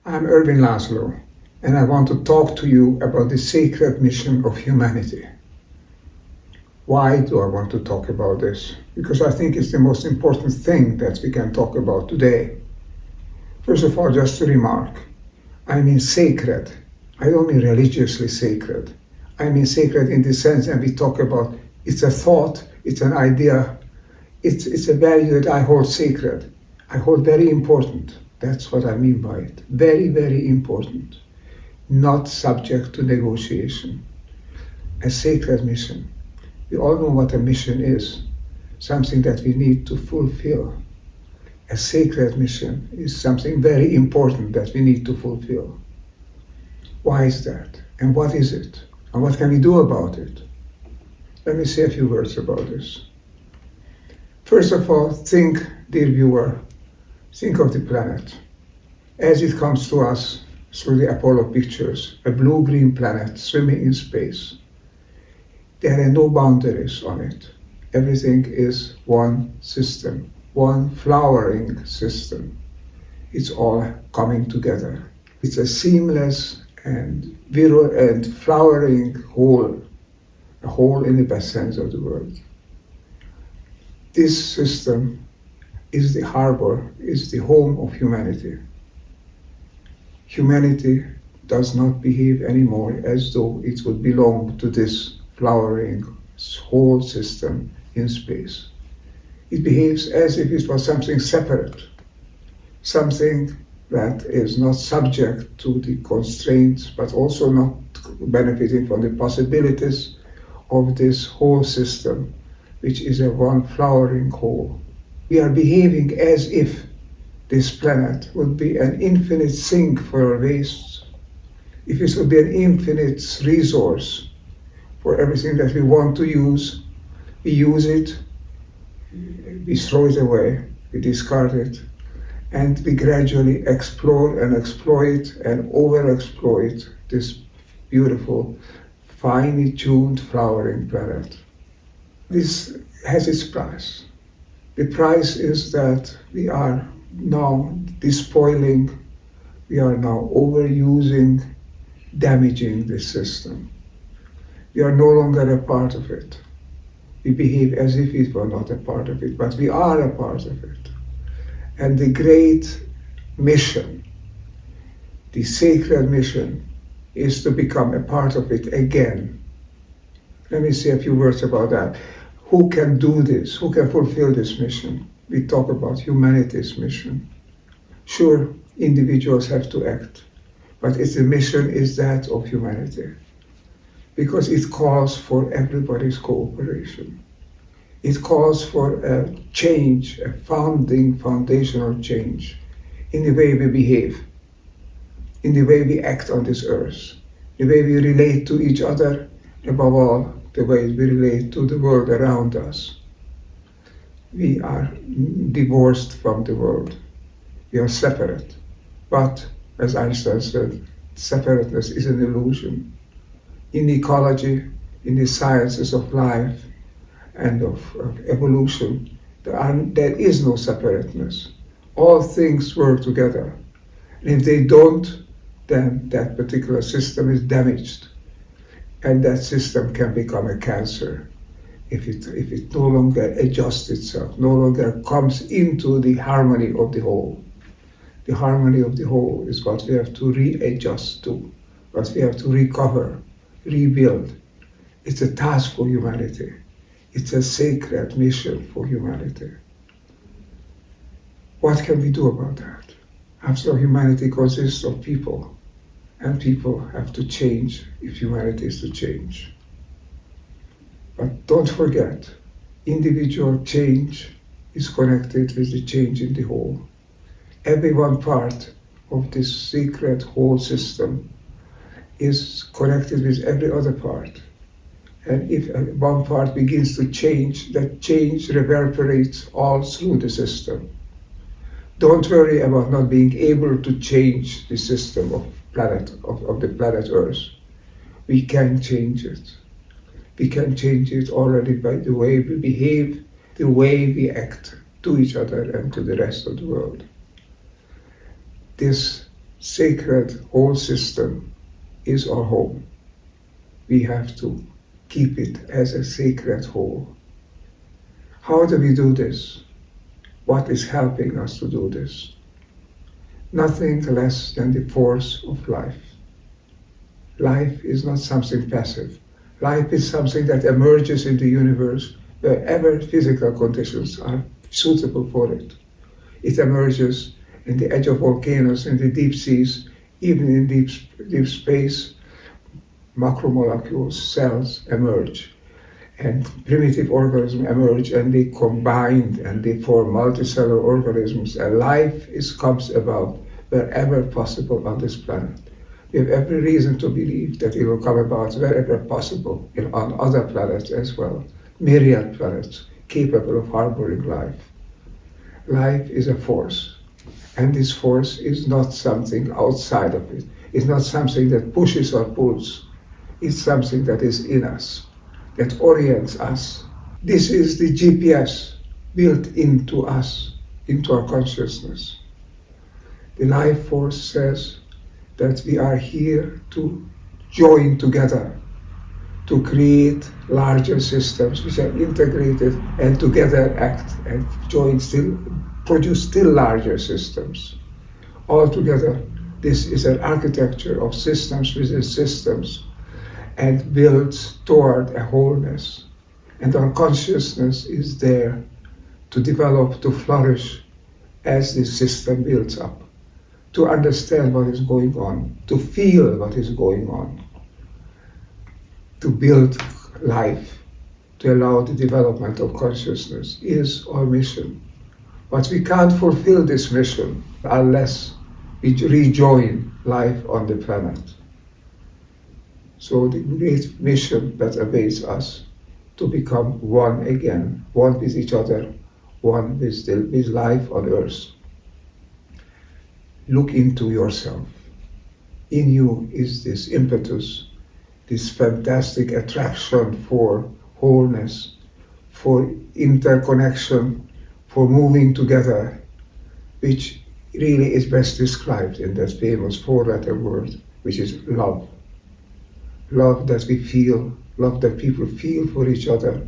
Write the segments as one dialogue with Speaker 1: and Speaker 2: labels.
Speaker 1: I'm Ervin Laszlo, and I want to talk to you about the sacred mission of humanity. Why do I want to talk about this? Because I think it's the most important thing that we can talk about today. First of all, just to remark, I mean sacred. I don't mean religiously sacred. I mean sacred in the sense that we talk about it's a thought, it's an idea, it's a value that I hold sacred. I hold very important. That's what I mean by it. Very, very important. Not subject to negotiation. A sacred mission. We all know what a mission is. Something that we need to fulfill. A sacred mission is something very important that we need to fulfill. Why is that? And what is it? And what can we do about it? Let me say a few words about this. First of all, think, dear viewer, think of the planet as it comes to us through the Apollo pictures, a blue-green planet swimming in space. There are no boundaries on it. Everything is one system, one flowering system. It's all coming together. It's a seamless and flowering whole, a whole in the best sense of the word. This system is the harbor, is the home of humanity. Humanity does not behave anymore as though it would belong to this flowering whole system in space. It behaves as if it was something separate, something that is not subject to the constraints, but also not benefiting from the possibilities of this whole system, which is a one flowering whole. We are behaving as if this planet would be an infinite sink for our wastes, if it would be an infinite resource for everything that we want to use. We use it, we throw it away, we discard it, and we gradually explore and exploit and overexploit this beautiful, finely tuned flowering planet. This has its price. The price is that we are now despoiling, we are now overusing, damaging this system. We are no longer a part of it. We behave as if we were not a part of it, but we are a part of it. And the great mission, the sacred mission, is to become a part of it again. Let me say a few words about that. Who can do this? Who can fulfill this mission? We talk about humanity's mission. Sure, individuals have to act, but the mission is that of humanity, because it calls for everybody's cooperation. It calls for a change, a foundational change in the way we behave, in the way we act on this earth, the way we relate to each other, above all, the way we relate to the world around us. We are divorced from the world. We are separate. But, as Einstein said, separateness is an illusion. In ecology, in the sciences of life and of evolution, there is no separateness. All things work together. And if they don't, then that particular system is damaged. And that system can become a cancer if it no longer adjusts itself, no longer comes into the harmony of the whole. The harmony of the whole is what we have to readjust to, what we have to recover, rebuild. It's a task for humanity. It's a sacred mission for humanity. What can we do about that? After all, humanity consists of people, and people have to change if humanity is to change. But don't forget, individual change is connected with the change in the whole. Every one part of this secret whole system is connected with every other part. And if one part begins to change, that change reverberates all through the system. Don't worry about not being able to change the system of the planet Earth. We can change it. We can change it already by the way we behave, the way we act to each other and to the rest of the world. This sacred whole system is our home. We have to keep it as a sacred whole. How do we do this? What is helping us to do this? Nothing less than the force of life. Life is not something passive. Life is something that emerges in the universe wherever physical conditions are suitable for it. It emerges in the edge of volcanoes, in the deep seas, even in deep space. Macromolecules, cells emerge, and primitive organisms emerge, and they combine and they form multicellular organisms, and life comes about wherever possible on this planet. We have every reason to believe that it will come about wherever possible on other planets as well, myriad planets capable of harboring life. Life is a force, and this force is not something outside of it. It's not something that pushes or pulls. It's something that is in us, that orients us. This is the GPS built into us, into our consciousness. The life force says that we are here to join together, to create larger systems which are integrated and together act and produce still larger systems. Altogether, this is an architecture of systems within systems and builds toward a wholeness. And our consciousness is there to develop, to flourish as this system builds up, to understand what is going on, to feel what is going on, to build life, to allow the development of consciousness is our mission. But we can't fulfill this mission unless we rejoin life on the planet. So the great mission that awaits us to become one again, one with each other, one with life on earth. Look into yourself. In you is this impetus, this fantastic attraction for wholeness, for interconnection, for moving together, which really is best described in that famous four-letter word, which is love. Love that we feel, love that people feel for each other,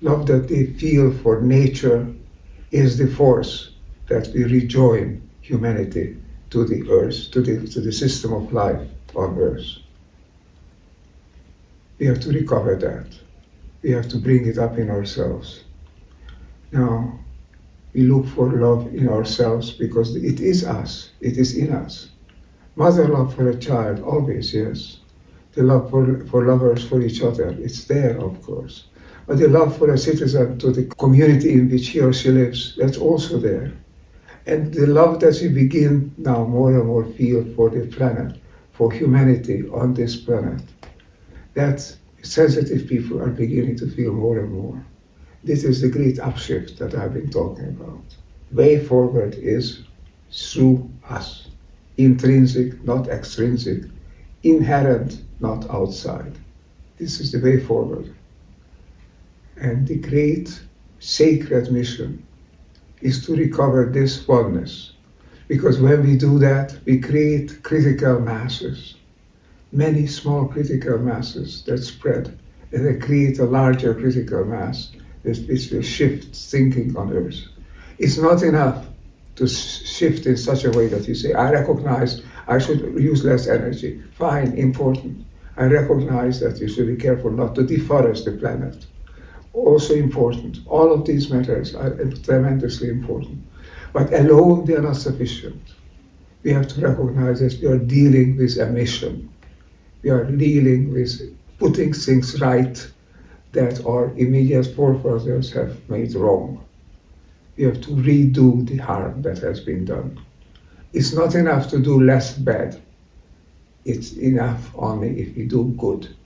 Speaker 1: love that they feel for nature is the force that we rejoin humanity to the earth, to the system of life on earth. We have to recover that. We have to bring it up in ourselves. Now, we look for love in ourselves because it is us, it is in us. Mother love for a child, always, yes. The love for lovers for each other, it's there, of course. But the love for a citizen to the community in which he or she lives, that's also there. And the love that we begin now more and more feel for the planet, for humanity on this planet, that sensitive people are beginning to feel more and more. This is the great upshift that I've been talking about. Way forward is through us. Intrinsic, not extrinsic. Inherent, not outside. This is the way forward. And the great sacred mission is to recover this oneness. Because when we do that, we create critical masses. Many small critical masses that spread, and they create a larger critical mass which will shift thinking on earth. It's not enough to shift in such a way that you say, I recognize I should use less energy. Fine, important. I recognize that you should be careful not to deforest the planet. Also important. All of these matters are tremendously important. But alone they are not sufficient. We have to recognize that we are dealing with a mission. We are dealing with putting things right that our immediate forefathers have made wrong. We have to redo the harm that has been done. It's not enough to do less bad. It's enough only if we do good.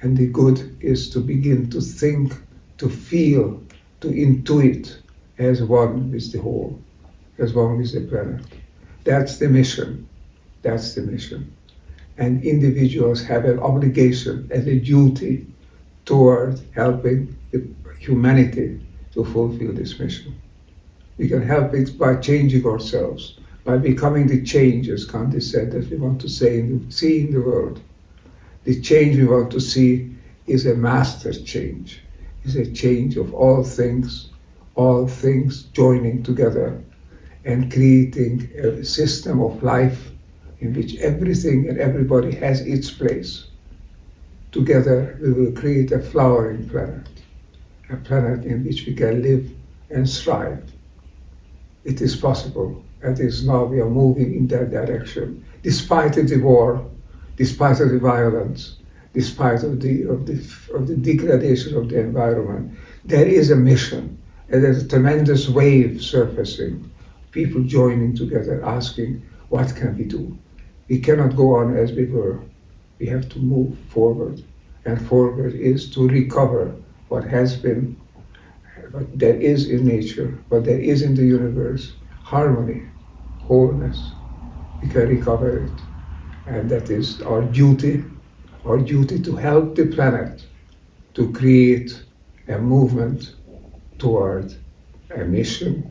Speaker 1: And the good is to begin to think, to feel, to intuit as one with the whole, as one with the planet. That's the mission. That's the mission. And individuals have an obligation and a duty toward helping humanity to fulfill this mission. We can help it by changing ourselves, by becoming the change, as Gandhi said, that we want to see in the world. The change we want to see is a master change, is a change of all things joining together and creating a system of life in which everything and everybody has its place. Together we will create a flowering planet, a planet in which we can live and thrive. It is possible, and is now we are moving in that direction, despite of the war, despite of the violence, despite of the degradation of the environment. There is a mission, and there's a tremendous wave surfacing, people joining together, asking, what can we do? We cannot go on as we were. We have to move forward, and forward is to recover what has been, what there is in nature, what there is in the universe, harmony, wholeness. We can recover it, and that is our duty to help the planet to create a movement toward a mission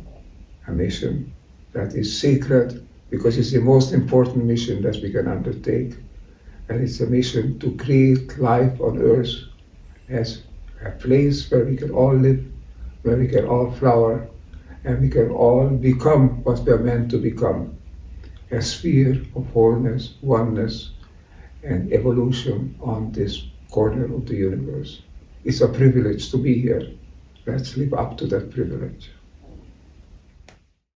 Speaker 1: that is sacred, because it's the most important mission that we can undertake, and it's a mission to create life on earth as a place where we can all live, where we can all flower, and we can all become what we are meant to become, a sphere of wholeness, oneness, and evolution on this corner of the universe. It's a privilege to be here. Let's live up to that privilege.